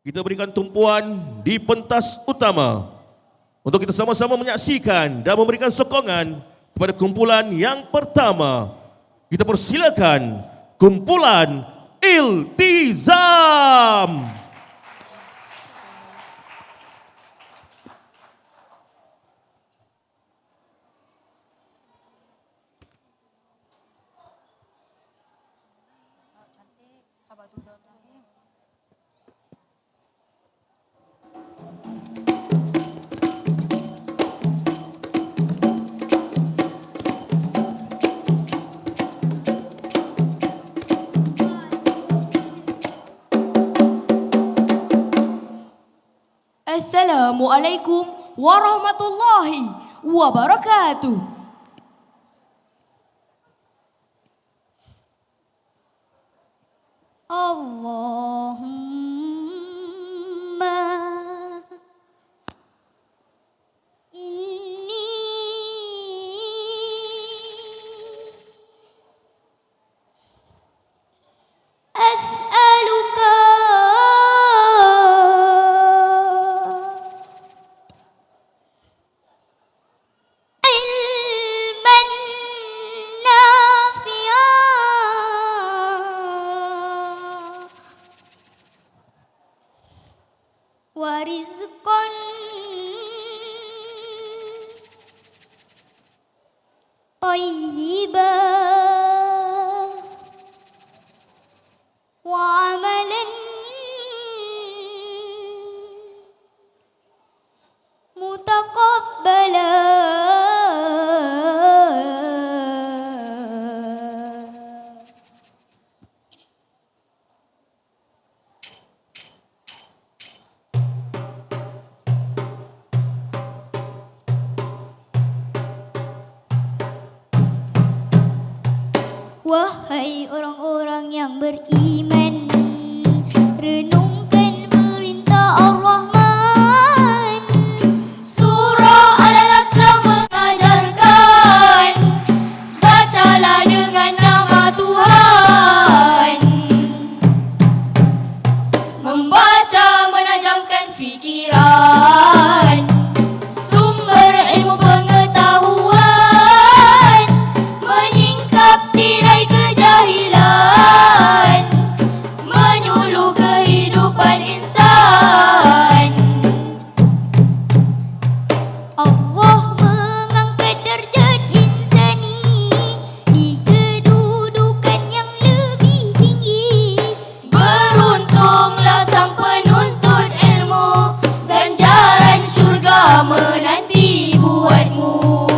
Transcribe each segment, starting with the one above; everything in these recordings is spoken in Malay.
kita berikan tumpuan di pentas utama untuk kita sama-sama menyaksikan dan memberikan sokongan kepada kumpulan yang pertama. Kita persilakan kumpulan Iltizam. Assalamualaikum warahmatullahi wabarakatuh. Allahumma inni as'aluka warizqan thayyiban wa amalan mutaqabbalan. Wahai orang-orang yang beriman, renungkan perintah Ar-Rahman. Surah Al-Alaq telah mengajarkan, bacalah dengan nama Tuhan. Membaca menajamkan fikiran, sumber ilmu pengetahuan, menyingkap tirai kejahilan, menyuluh kehidupan insan. Allah mengangkat darjat insani di kedudukan yang lebih tinggi. Beruntunglah sang penuntut ilmu, ganjaran syurga menanti buatmu.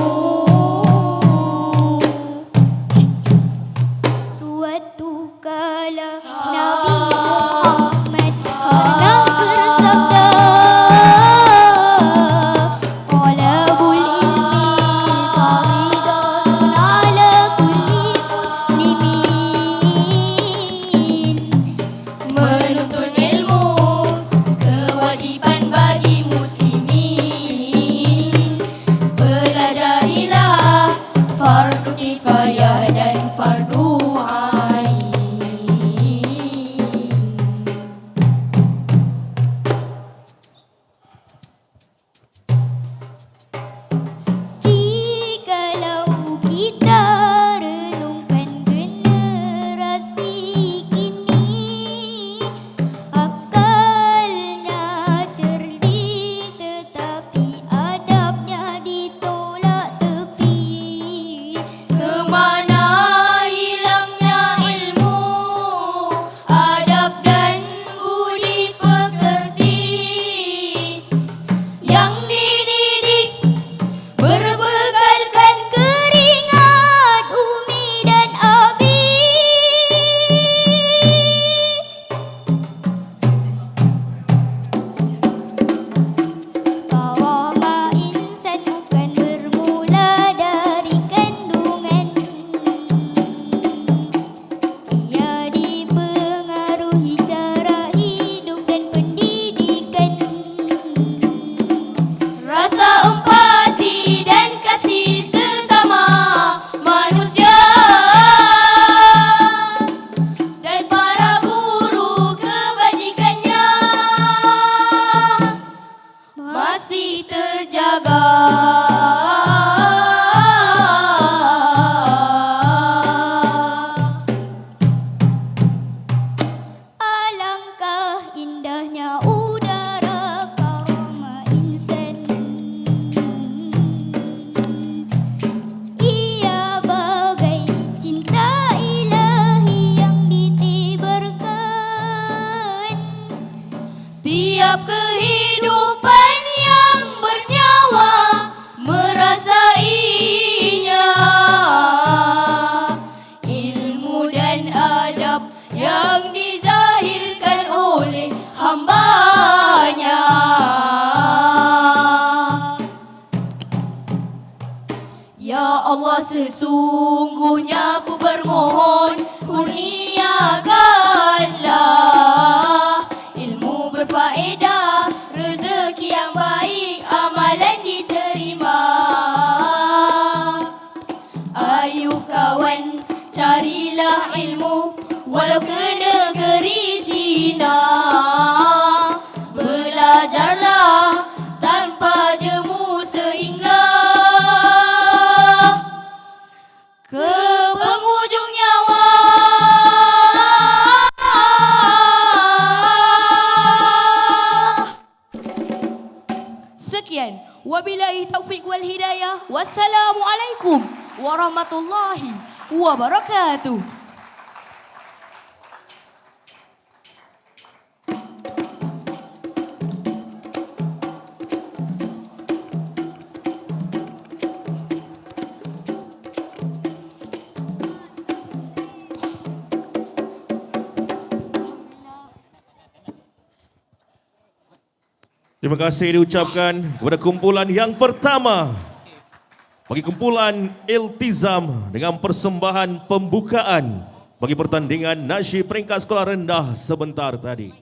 Suatu kala Nabi Muhammad pernah bersabda, talabul ilmi faridatun ala kulli muslimin. Menuntut ilmu kewajiban bagi muslimin. Pelajarilah fardu kifayah dan fardu ain. Jikalau kita renungkan generasi kini, akalnya cerdik tetapi adabnya ditolak tepi. Kemana hilangnya yang dizahirkan oleh hambanya. Ya Allah, sesungguhnya ku bermohon, kurniakanlah ilmu berfaedah, rezeki yang baik, amalan diterima. Ayo kawan, carilah ilmu walau ke negeri Cina. Belajarlah tanpa jemu sehingga ke penghujung nyawa. Sekian, wabillahi taufik wal hidayah. Wassalamualaikum warahmatullahi wabarakatuh. Terima kasih diucapkan kepada kumpulan yang pertama. Bagi kumpulan Iltizam dengan persembahan pembukaan bagi pertandingan nasyid peringkat sekolah rendah sebentar tadi.